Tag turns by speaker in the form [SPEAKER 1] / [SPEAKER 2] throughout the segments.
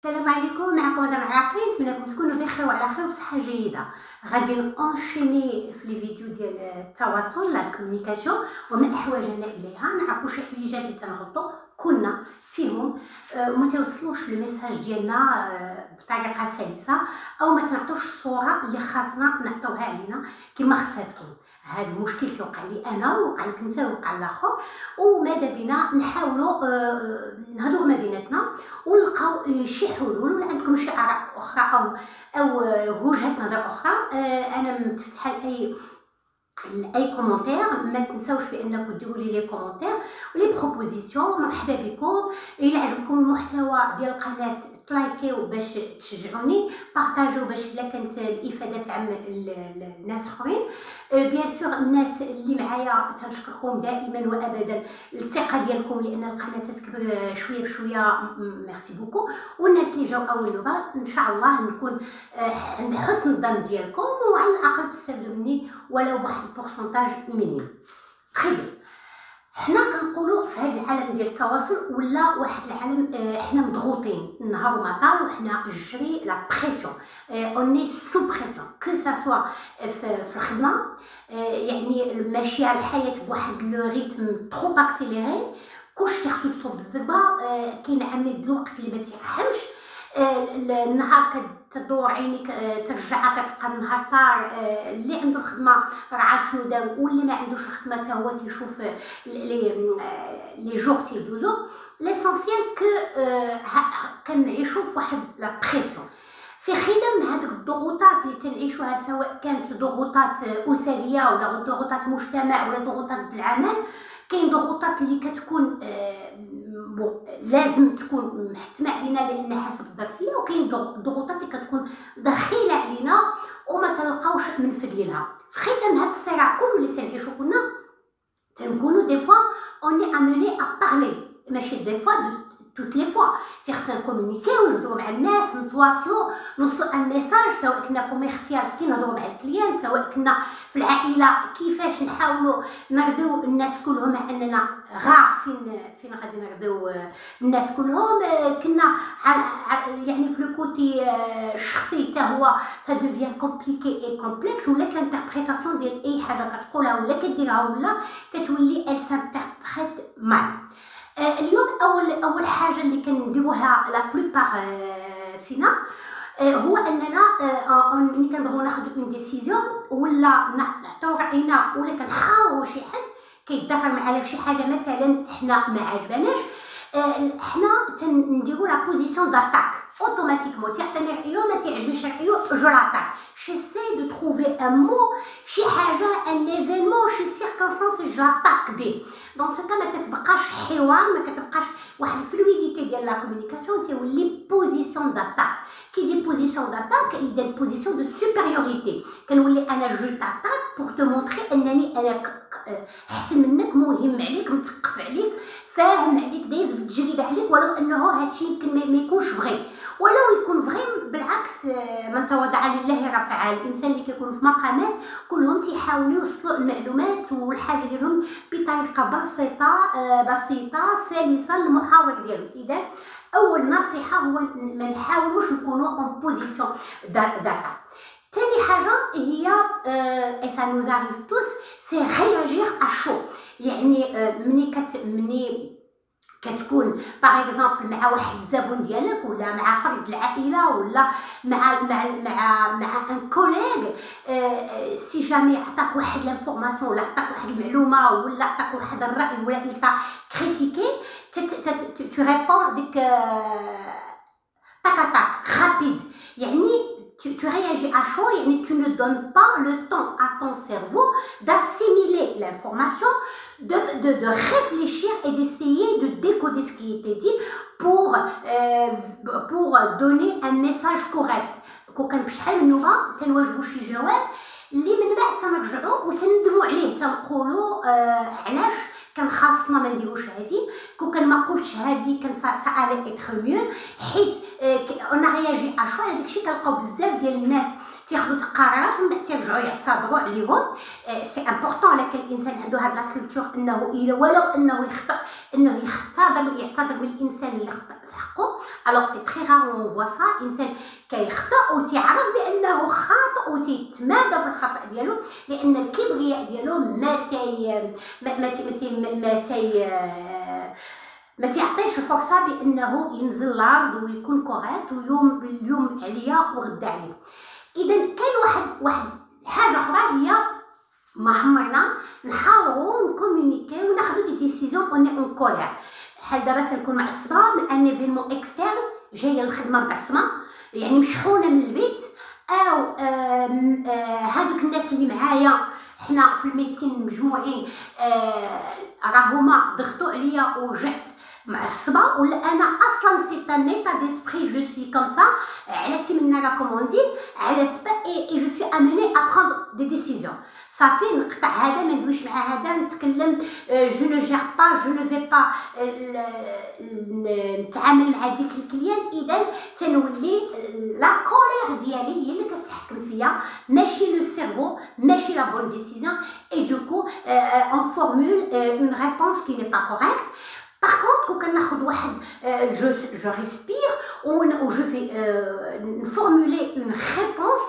[SPEAKER 1] السلام عليكم، معكم مدام عراقي. نتمنىكم تكونوا بخير وعلى خير وبصحه جيده. غادي نونشيني في لي فيديو ديال التواصل لا كومونيكاسيون وما احوجنا اليها. نعرفوا شي حويجات اللي تنغلطوا كنا فيهم وما توصلوش الميساج ديالنا بطريقه سلسه، او ما تنعطوش الصوره اللي خاصنا نعطوها علينا كما خصها تكون. هذا المشكل توقع لي انا ووقع لك انت ووقع لاخر، وماذا بنا نحاولوا نهضروا ما بيناتنا ونلقاو شي حلول. ولا عندكم شي اراء اخرى او وجهه نظر اخرى، انا متفتحه لاي كومونتير. ما تنساوش بانكم ديروا لي كومونتير ولي بروبوزيسيون. مرحبا بكم. الى عجبكم المحتوى ديال القناه لايكيو باش تشجعوني، بارطاجيو باش الا كانت الافاده تعم الناس اخرين. بيان سور الناس اللي معايا تنشكركم دائما وابدا الثقه ديالكم، لان القناه تكبر شويه بشويه. ميرسي بوكو. والناس اللي جاو اول مره ان شاء الله نكون عند حسن الظن ديالكم، وعلى الاقل تستافدوا مني ولو بواحد البورسونتاج مينيم. خير، حنا كنقولوا في هذا العالم ديال التواصل ولا واحد العالم حنا مضغوطين نهار ومطار، وحنا جري لا بريسيون، اوني سو بريسيون كو سا سوا في الخدمه. يعني ماشيه على الحياه بواحد لو ريتم ترو اكسيليري، كلشي خصو تصوب بالزبره. كاين عامل الوقت اللي ما تيرحمش. النهار كتدور عينيك ترجعها كتلقى النهار طار. اللي عنده الخدمه راه عارف شنو داو، واللي ما عندوش الخدمه حتى هو تيشوف لي جور تيدوزو. ليسونسيال كو كنعيشوا في واحد لا بريسيون في خدم. هذوك الضغوطات اللي تنعيشوها سواء كانت ضغوطات اسريه ولا ضغوطات مجتمع ولا ضغوطات العمل، كاين ضغوطات اللي كتكون لازم تكون محتمه علينا لان حسب الظرفيه، وكاين ضغوطات اللي كتكون دخيله علينا وما تلقاوش منفذ ليها. في ختام هذا الصراع كله اللي تنعيشو كنا تنكونوا دي فوا اوني اموني ا بارلي، ماشي دي فوا توت لي فوا تيخصنا نكومونيكيو، نهضروا مع الناس، نتواصلوا، نوصلوا ان ميساج. سواء كنا كوميرسيال كي نهضروا مع الكليان، سواء كنا في العائله كيفاش نحاولوا نرضيو الناس كلهم، مع اننا غار فين غادي نرضيو الناس كلهم. كنا يعني في لو كوتي الشخصي حتى هو سا دوفيان كومبليكي اي كومبلكس، ولات لانتربريتاسيون ديال اي حاجه كتقولها ولا كديرها ولا كتولي ال سانتربريت مال. اليوم اول حاجه اللي كنديروها لا بلوبار فينا هو اننا ملي كنبغيو ناخذ اون ديسيزيون ولا نعطيو راينا ولا كنحاوروا شي حد كيتذكر معنا في شي حاجه مثلا حنا ما عجبناش، حنا تنديروا لا بوزيسيون داتاك اوتوماتيكمون. تعطيني رايو ما تعجبنيش رايو جو لاتاك، جيساي دو تروفي ان مو شي حاجه ان ايفينمون شي سيركونستانس جو لاتاك بيه. دون سو كا ما تتبقاش حوار، ما كتبقاش واحد الفلويديتي ديال لا كومونيكاسيون، تولي بوزيسيون داتاك. كي دي بوزيسيون داتاك اذا بوزيسيون دو سوبيريوريتي، كنولي انا جو تاتاك بور تو مونطري انني انا احسن منك، مهم عليك، مثقف عليك، فاهم عليك، دايز بالتجربه عليك، ولو انه هادشي يمكن ما يكونش فغي، ولو يكون فغي بالعكس. من تواضع لله رفعه. الانسان اللي كيكونوا في مقامات كلهم تيحاولوا يوصلوا المعلومات والحاجه ديالهم بطريقه بسيطه سلسه للمحاور ديالهم. اذا اول نصيحه هو ما نحاولوش نكونوا اون بوزيسيون داتا. ثاني حاجه هي اي سا نوز اريف توس سي رياجير ا شو. يعني مني كتكون باغ اكزومبل مع واحد الزبون ديالك ولا مع فرد العائله ولا مع ان كوليغ، سي جامي عطاك واحد لانفورماسيون ولا عطاك واحد المعلومه ولا عطاك واحد الراي ولا انت كريتيكي، tu réponds ديك tac rapide. يعني tu réagis à chaud, et tu ne donnes pas le temps à ton cerveau d'assimiler l'information, de réfléchir et d'essayer de décoder ce qui était dit pour donner un message correct. كون بشحال من نوبه تنواجهوا شي جواب اللي من بعد تنرجعوا وتندموا عليه، تنقولوا علاش كان خاصنا ما نديروش هادي، كون ما قلتش هادي كان سا الي اتر ميو، حيت اون رياجي اشوا. هذاك الشيء كنلقاو بزاف ديال الناس تياخذوا قرارات ومن بعد تيرجعوا يعتذروا عليهم. سي امبورطون على كل انسان عنده هاد لا كولتور انه ولو انه يخطئ انه يعتذر من الانسان اللي خطأ في حقه. الوغ سي تري رار اون فوا سا انسان كيخطأ وتيعرف بانه خاطئ وتيتمادى في الخطأ ديالو، لان الكبرياء ديالو ما تيعطيش فرصه بانه ينزل الارض ويكون كوريكت اليوم عليا وغدا عليا. اذا كاين واحد حاجه اخرى هي ما عمرنا نحاولوا نكومونيكي وناخذوا دي ديسيزيون اون اون كولير. بحال دابا تنكون معصبه من ان ايفينمون اكسترن، جايه الخدمه معصمه يعني مشحونه من البيت، او هذوك الناس اللي معايا حنا في الميتين مجموعين راهما ضغطوا عليا وجعت معصبه، ولا انا اصلا سي ان ايتا ديسبري جو سوي كوم سا علاتي منا راكوموندي على سبا اي جو سوي اميني ا بروندر دي ديسيزيون. صافي نقطع هذا ما ندويش مع هذا نتكلم جو نو جير با جو نو في با نتعامل مع ديك الكليان. اذا تنولي لا كولير ديالي هي اللي كتحكم فيا ماشي لو سيرفو ماشي لا بون ديسيزيون اي دوكو اون فورمول اون ريبونس كي ني با كوريكت. Par contre, quand on a je respire ou je vais formuler une réponse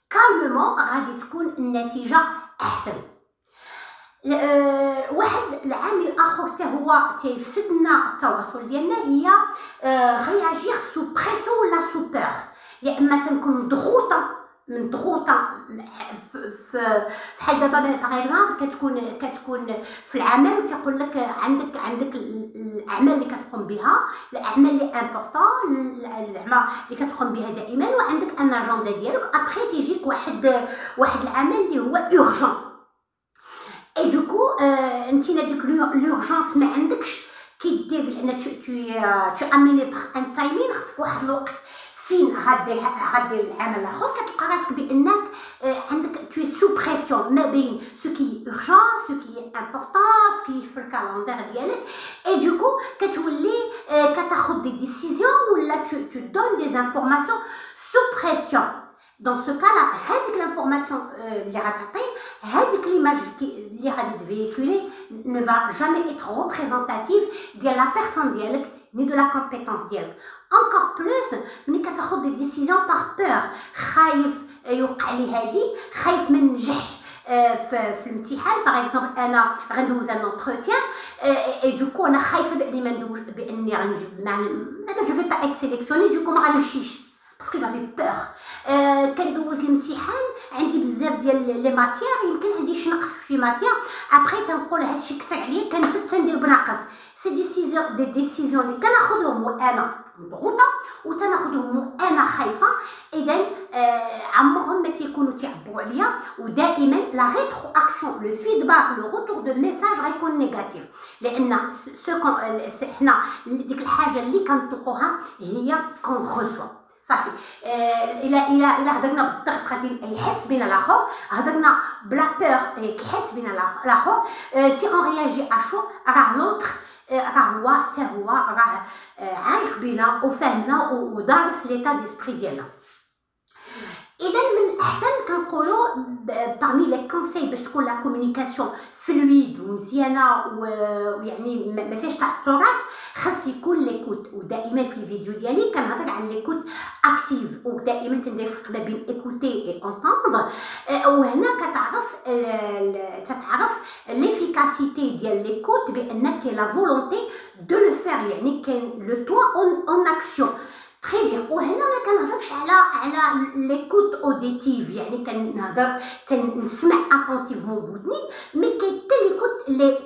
[SPEAKER 1] calmement, غادي تكون النتيجة أحسن. واحد العامل آخر حتى هو تيفسد لنا التواصل ديالنا هي réagir sous pression ولا sous peur. يا إما تنكون مضغوطة بحال دابا باغ اكزومبل كتكون في العمل وتيقول لك عندك الاعمال اللي كتقوم بها، الاعمال اللي امبورطون، الاعمال اللي كتقوم بها دائما، وعندك ان اجندا ديالك. ابري تيجيك واحد العمل اللي هو اورجون، اي دوكو انت ديك لورجونس ما عندكش كيدير لان تو اميني بار ان تايمين، خصك واحد الوقت فين غادي العمل الاخر كتلقى راسك بانك عندك تو سو بريسيون ما بين سو كي اورجون سو كي امبورطون سو كي في الكالندر ديالك، اي دوكو كتولي كتاخذ دي ديسيزيون ولا تو دون دي انفورماسيون سو بريسيون. دون سو كالا هذيك لانفورماسيون اللي غتعطي هذيك ليماج اللي غادي تفيكولي ne va jamais être représentative ديال لا بيرسون ديالك ni de la compétence ديالك. encore plus ملي كتاخذ دي ديسيزيون بار بور، خايف يوقع لي هادي، خايف ما ننجحش في الامتحان باغ اكزومبل انا غندوز ان اونتروتيان اي دوكو انا خايفه باني غنجيب انا جو في با ايت سيليكسيوني دوكو ما غنمشيش باسكو جافي بور. كندوز الامتحان عندي بزاف ديال لي ماتيير، يمكن عندي شي نقص في ماتيير، ابري كنقول هادشي كثر عليا كنزيد كندير بناقص. سي دي ديسيزيون اللي كناخذهم وانا مضغوطه وتناخذهم وانا خايفه، اذا عمرهم ما تيكونوا تعبوا عليا، ودائما لا ريترو اكسيون لو فيدباك لو روتور دو ميساج غيكون نيجاتيف، لان حنا ديك الحاجه اللي كنطلقوها هي كون ريسوا. صافي الى هضرنا بالضغط غادي يحس بنا الاخر، هضرنا بلا بور كيحس بنا الاخر، سي اون رياجي اشو راه لوطر راه هو حتى هو راه عايق بينا وفاهمنا ودارس ليتا ديسبري ديالنا. اذا من الاحسن كنقولوا parmi لي كونساي باش تكون لا كومونيكاسيون فلويد ومزيانه ويعني ما فيهاش تعثرات، خاص يكون ليكوت. ودائما في الفيديو ديالي كنهضر على ليكوت اكتيف، ودائما تندير فرق ما بين ايكوتي اي اونطوندر، وهنا كتعرف ليفيكاسيتي ديال ليكوت بانك لا فولونتي دو لو فير، يعني كاين لو توا اون اكسيون تري بيان. وهنا ما كنهضرش على ليكوت اوديتيف، يعني كنسمع اتونتيفمون بودني، مي كاين حتى ليكوت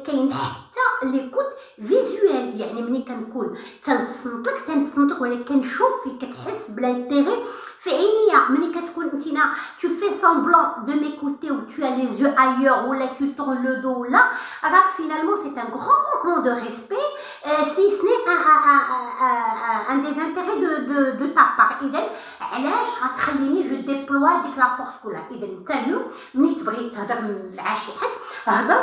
[SPEAKER 1] كاين حتى ليكوت فيزوال، يعني ملي كنكون تنتصنت لك ولا كنشوف فيك كتحس بلانتيغي في عينيا. ملي كتكون انتينا tu fais semblant de m'écouter ou tu as les yeux ailleurs ou là tu tournes le dos là, راك finalement c'est un grand manquement de respect si ce n'est un désintérêt de ta part. اذا علاش غتخليني جو ديبلوا ديك لا فورس كلها؟ اذا انت اليوم ملي تبغي تهضر مع شي حد هضر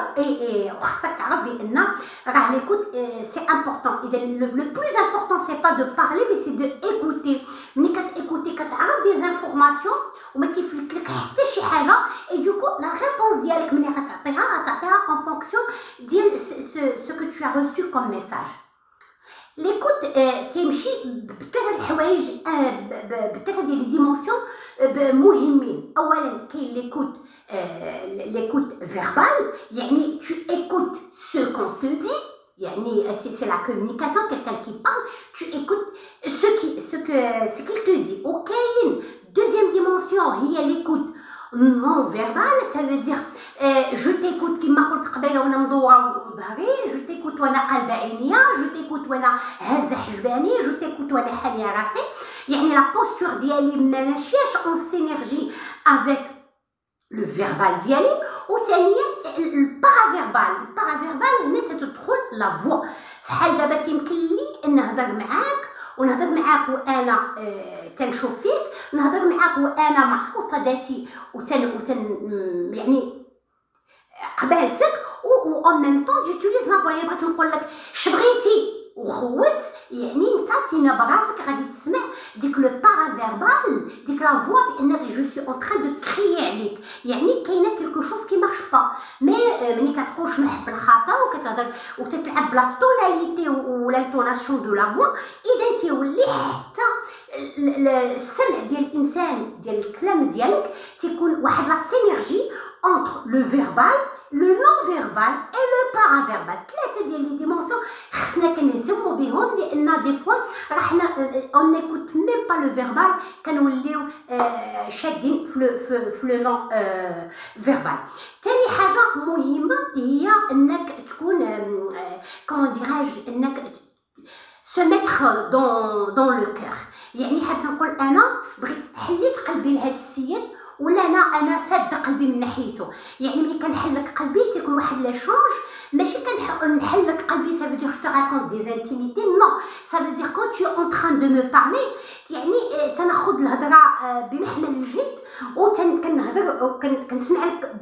[SPEAKER 1] وخصك تعرف بان راه ليكوت سي امبورطون. اذا لو بلوز امبورطون سي با دو بارلي مي سي دو ايكوتي. ملي كتايكوتي كتعرف دي زانفورماسيون وما كيفلت لك حتى شي حاجه اي دوكو لا ريبونس ديالك ملي غتعطيها en fonction ديال ce que tu as reçu comme message. L'écoute كيمشي بثلاثه الحوايج بثلاثه ديال لي ديمونسيون مهمين. اولا كاين l'écoute verbale يعني tu écoutes ce qu'on te dit يعني c'est la communication, quelqu'un qui parle, tu écoutes ce qu'il te dit. وكاين deuxième dimension هي l'écoute non verbale, ça veut dire je t'écoute كما قلت قبيله وانا مدوره ظهري، je t'écoute وانا قلبه عينيا، je t'écoute وانا هزه حجباني، je t'écoute وانا حاليه راسي. يعني لا بوستور ديالي ماشياش اون سينيرجي افيك لو فيربال ديالي. وثانيا البارافيربال هنا تدخل لا فوا. فحال دابا كيمكن لي نهضر معاك وانا تنشوف فيك، نهضر معاك وانا محطوطه ذاتي يعني قبالتك و en même temps j'utilise ma voix. بغيت نقول لك شبغيتي وخوت، يعني انت تينا براسك غادي تسمع ديك لو بارافيربال، ديك لا فوا بانك جو سوي اون تران دو كريي عليك. يعني كاينه كلكو شوز كي مارش با. مي ملي كتخرج محب الخطا وكتهضر وكتلعب بلا توناليتي و لانتوناسيون دو لا فوا، اذا تيولي حتى السمع ديال الانسان ديال الكلام ديالك تيكون واحد لا سينيرجي entre le verbal, le non-verbal et le paraverbal. ثلاثة ديال لي ديمونسيون خصنا كنهتموا بهم، لأن دي فوا راه حنا on n'écoute même pas le verbal، كنوليو شادين في لو نون فيربال. ثاني حاجة مهمة هي أنك تكون comment dirais-je أنك se mettre dans le cœur. يعني حتى نقول أنا بغيت حليت قلبي لهاد السيد ولا انا ساد قلبي من ناحيته. يعني ملي كنحلك قلبي تيكون واحد لا شونج، ماشي كنحلك قلبي ça veut dire je te raconte des intimités، non ça veut dire quand tu es en train de me parler يعني تناخذ الهضره بمحمل الجد وكنهضر كنسمع لك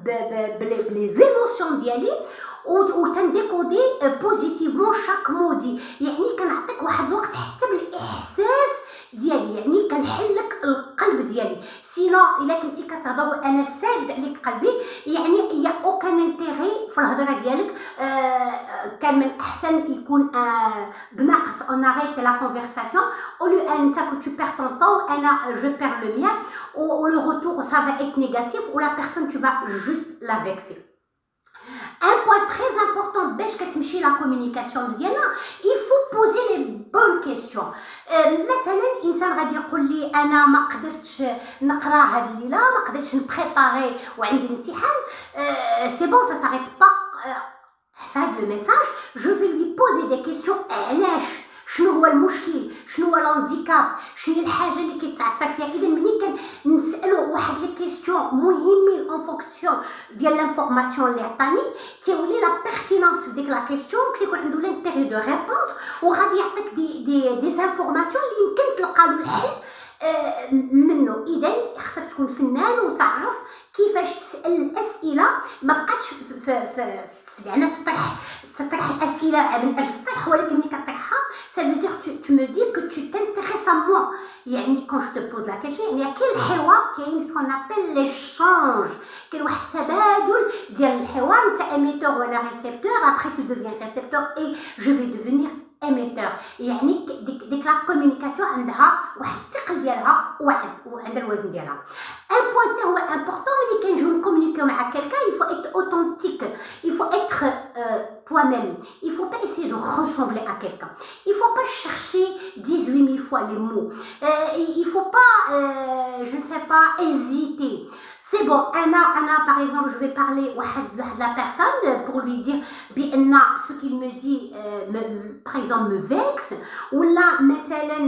[SPEAKER 1] بلي زيموسيون ديالي وتنديكودي بوزيتيفمون شاك مودي. يعني كنعطيك واحد الوقت حتى بالاحساس ديالي، يعني كنحلك القلب ديالي. سينو الا كنتي كتهضر وانا ساد عليك قلبي يعني يا اوكان انتيغي في الهضره ديالك. كان من الاحسن يكون بناقص اون اريت لا كونفرساسيون او لو انت كنت tu perds ton temps انا je perds le mien ou le retour ça va être négatif ou la personne tu vas juste la vexer. Un point très important باش كتمشي لا كومونيكاسيون مزيانه il faut poser les bonnes questions. مثلا انسان غادي يقول لي انا ما قدرتش نقرا هاد الليله، ما قدرتش نبريباري وعندي امتحان. سي بون سا ساريت با في هاد لو ميساج. جو في لوي بوزي دي كيسيون. علاش؟ شنو هو المشكل؟ شنو هو الهانديكاب؟ شنو هي الحاجه اللي كيتعثر فيها؟ اذا ملي كنسالو واحد لي كيسيون مهمين اون فونكسيون ديال لانفورماسيون اللي عطاني تيولي لا بيرتينانس في ديك لا كيسيون، كيكون عنده لانتيغي دو ريبوندر وغادي يعطيك دي انفورماسيون اللي يمكن تلقى له الحل منه. اذا خصك تكون فنان وتعرف كيفاش تسال الاسئله، ما بقاتش يعني تطرح الاسئله من اجل الطرح، ولكن ملي كطرحها ça veut dire tu me dis que tu t'intéresses à moi. يعني quand je te pose la question يعني كاين الحوار، كاين ce qu'on appelle l'échange، كاين واحد التبادل ديال الحوار. انت émetteur وانا récepteur، après tu deviens récepteur et je vais devenir émetteur. يعني ديك لا كومونيكاسيون عندها واحد الثقل ديالها وعندها الوزن ديالها. ان بوين حتى هو امبورطون ملي كنجيو نكومونيكيو مع كالكان il faut être authentique، il faut être toi-même، il faut pas essayer de ressembler à quelqu'un، il faut pas chercher 18 000 fois les mots، il faut pas je ne sais pas hésiter. C'est bon, Anna, par exemple, je vais parler de la personne pour lui dire bien ce qu'il me dit, par exemple, me vexe. Ou là, maintenant,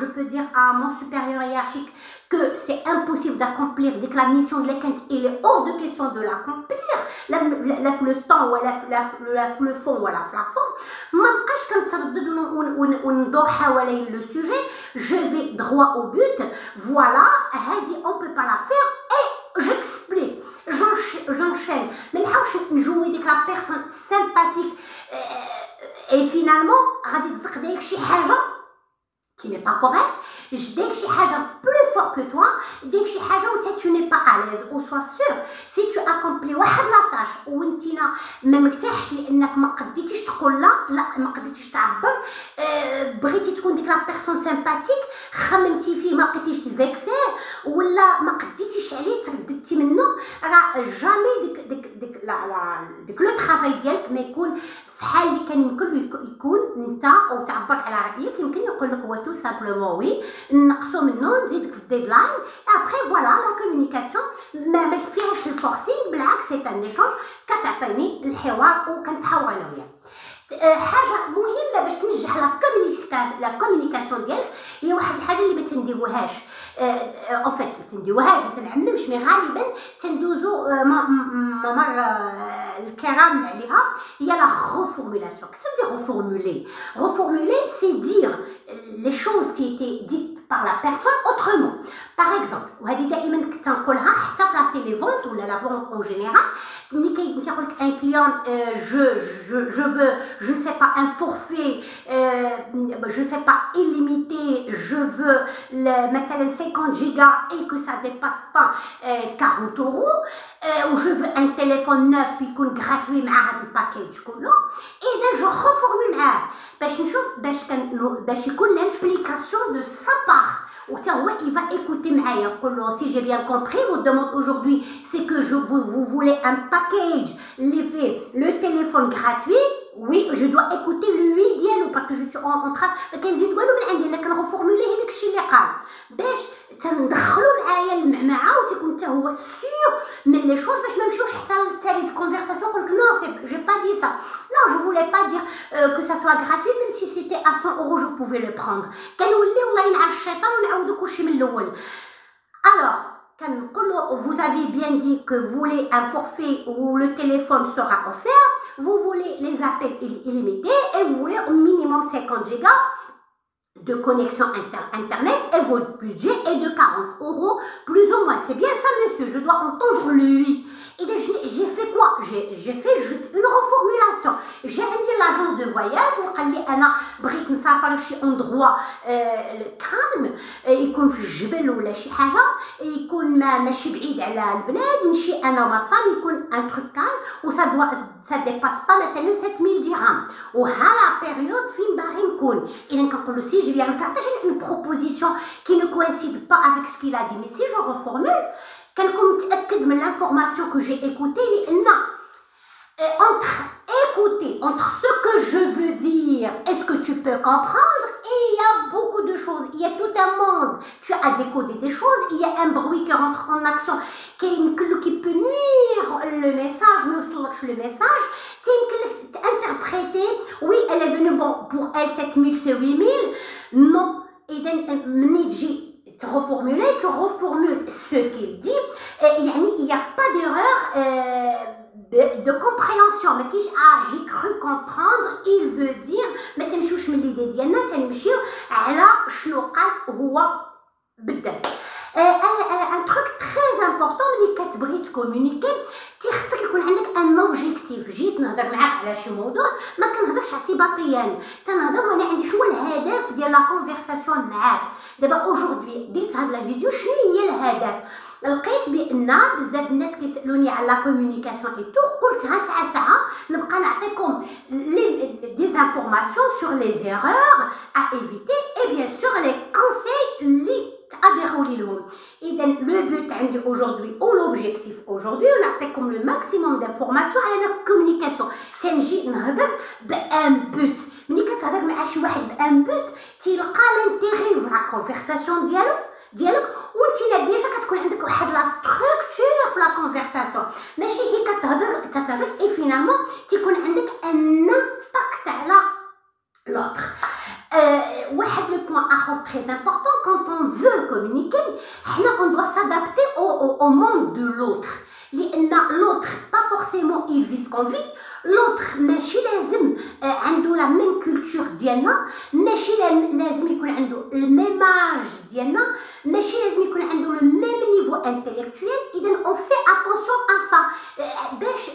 [SPEAKER 1] je peux dire à mon supérieur hiérarchique que c'est impossible d'accomplir dès que la mission de l'équipe, il est hors de question de l'accomplir. Le temps, le fond, voilà, la forme. Même quand je le sujet, je vais droit au but. Voilà, on ne peut pas la faire. J'explique, j'enchaîne, mais je joue avec la personne sympathique et finalement غادي تصدق داك شي حاجه qui n'est pas correct, je dis que j'ai حاجة plus fort que toi, dès que j'ai حاجة où tu n'es pas à l'aise, ou sois sûr, si tu accomplis واحد la tâche وانتينا ما مرتاحش لانك ما قديتيش تقول لا ما قديتيش تعبر، بغيتي تكون ديك لا بيرسون سامباتيك، خممتي فيه ما بقيتيش تفيكسيه ولا ما قديتيش عليه ترددتي منه، راه جامي ديك لو طرافاي ديالك ما يكون بحال اللي كان يمكن يكون انت او تعبر على رايك، يمكن يقول لك هو تو سامبلومون وي نقصوا منه نزيدك في الديدلاين، ابخي فوالا لا كومونيكاسيون ما فيهاش الفورسينغ، بالعكس سي ان ايشونج، كتعطيني الحوار وكنتحاور انا وياك. حاجه مهمه باش تنجح لا كومونيكاسيون ديالك هي واحد الحاجه اللي ما تنديروهاش، ان فيت ما تنديروهاش ما تنعممش، مي غالبا تندوزو ممر الكرام عليها، هي لا reformulation. Qu'est-ce que ça veut dire reformuler? Reformuler, c'est dire les choses qui étaient dites par la personne autrement. Par exemple, وهذه دائما كنت نقولها حتى في لا تيليفونت ولا لا فونت اون جينيرال، ملي كيقول لك ان كليون je veux je ne sais pas un forfait je sais pas illimité, je veux مثلا 50 giga et que ça dépasse pas 40 euros, ou je veux un téléphone neuf يكون gratuit مع هذا الباكيج كله، اذا جو reformule معاه باش نشوف باش يكون l'implication de sa part. Il va écouter معايا يقول له si j'ai bien compris, vous demandez aujourd'hui c'est que vous voulez un package اللي فيه le téléphone gratuit, oui je dois écouter lui ديالو parce que je suis en train كنزيد والو من عندي، انا كنغفورمولي هذاك الشيء اللي قال باش تندخلوا معايا المعمعه وتكون حتى هو سيور من لي شوز باش ما نمشيوش حتى للتالي دو كونفرساسيون يقول لك نو سي جي با دي سا non je voulais pas dire que ça soit gratuit, même si c'était à 100 euros je pouvais le prendre. كنولي والله ينعس الشيطان ونعاودو كلشي من الاول. alors vous avez bien dit que vous voulez un forfait où le téléphone sera offert, vous voulez les appels illimités et vous voulez au minimum 50 gigas de connexion internet et votre budget est de 40 euros plus ou moins. C'est bien ça monsieur, je dois entendre lui. Et j'ai fait quoi? J'ai fait juste une reformulation. J'ai dit l'agence de voyage وقال لي انا بغيت نسافر لشي endroit calme، يكون في الجبل ولا شي حاجه، يكون ماشي بعيد على البلاد، نمشي انا وما فام، يكون ان تروك calme و ça dépasse pas مثلا 7000 dirhams، وها لا بيريود فين باغي نكون. اذا كنقول له سي جو فيان كارتاجي une proposition qui ne coïncide pas avec ce qu'il a dit، mais si je reformule كنكون متاكد من l'information que j'ai écoutée لان entre ce que je veux dire et ce que tu peux comprendre, il y a beaucoup de choses, il y a tout un monde, tu as décodé des choses, il y a un bruit qui rentre en action qui peut nuire le message, le message, interpréter, oui elle est venue, bon pour elle 7000 c'est 8000, non, et tu reformules ce qu'il dit, il n'y a pas d'erreur de compréhension. ما كاينش j'ai cru comprendre il veut dire، ما تمشيوش من ليدي ديالنا، تنمشيو على شنو قال هو بالذات. ان تروك تري امبورطون ملي كتبغي تكومونيكي خصك يكون عندك ان اوبجيكتيف. جيت نهضر معاك على شي موضوع ما كنهضرش اعتباطيا، تنهضر وانا عندي شنو الهدف ديال لا كونفرساسيون معاك. دابا اوجوردي درت هاد لا فيديو، شنو هي الهدف؟ لقيت بان بزاف الناس كيسالوني على لا كومونيكاسيون اي تو، قلت ها ساعه نبقى نعطيكم دي انفورماسيون سور لي زيرور ا ايفيتي اي بيان سور لي كونساي اللي adhérer لهم. اذا لو بوت عندي aujourd'hui ou l'objectif aujourd'hui نعطيكم لو ماكسيموم دانفورماسيون على لا كومونيكاسيون. تنجي نهضر بان بوت، ملي كتهضر مع شي واحد بان بوت تلقى لانتيغي في لا كونفرساسيون ديالك وانت ديجا كتكون عندك واحد لا ستركتور في لا كونفرساسيون، ماشي هي كتهضر اي فينالمون تيكون عندك ان امباكت على l'autre. واحد le point très important quand on veut communiquer, on doit s'adapter au monde de l'autre. L'autre, pas forcément il vit ce qu'on vit. L'autre ماشي لازم عنده la même culture ديالنا، ماشي لازم يكون عنده le même âge ديالنا، ماشي لازم يكون عنده le même niveau intellectuelle اذا on fait attention à ça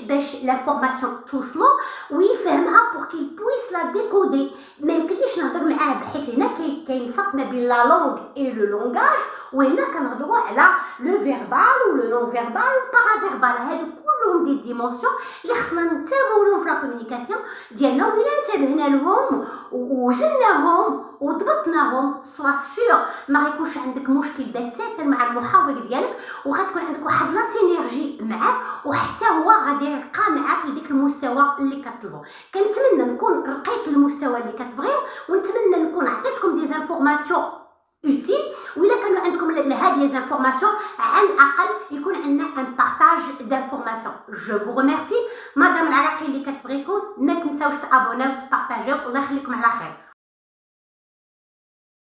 [SPEAKER 1] باش l'information توصلو ويفهمها pour qu'il puisse la décoder. ما يمكنليش نهضر معاه بحيث هنا كاين فرق ما بين لا لونغ اي لو لونغاج، وهنا كنهضروا على لو فيربال و لو نون فيربال و بارافيربال. هادو كلهم دي ديمونسيون اللي خصنا ننتبهوا لهم في لا كومونيكاسيون ديالنا، وإلا انتبهنا لهم ووزناهم وضبطناهم سوا سور ما غيكونش عندك مشكل بتاتا مع المحاور ديالك، وغتكون عندك واحد لا سينيرجي معاه، وحتى هو غادي يرقى معاك لديك المستوى اللي كطلبو. كنتمنى نكون رقيت المستوى اللي كتبغيو، ونتمنى نكون عطيتكم دي زانفورماسيون utile. وإلا كانوا عندكم هاد لي زانفورماسيون على الأقل يكون عندنا ان بارطاج دانفورماسيون. جو فو ريميرسي مدام العراقي اللي كتبغيكم، ما تنساوش تابوناو وتبارطاجيو. الله يخليكم على خير.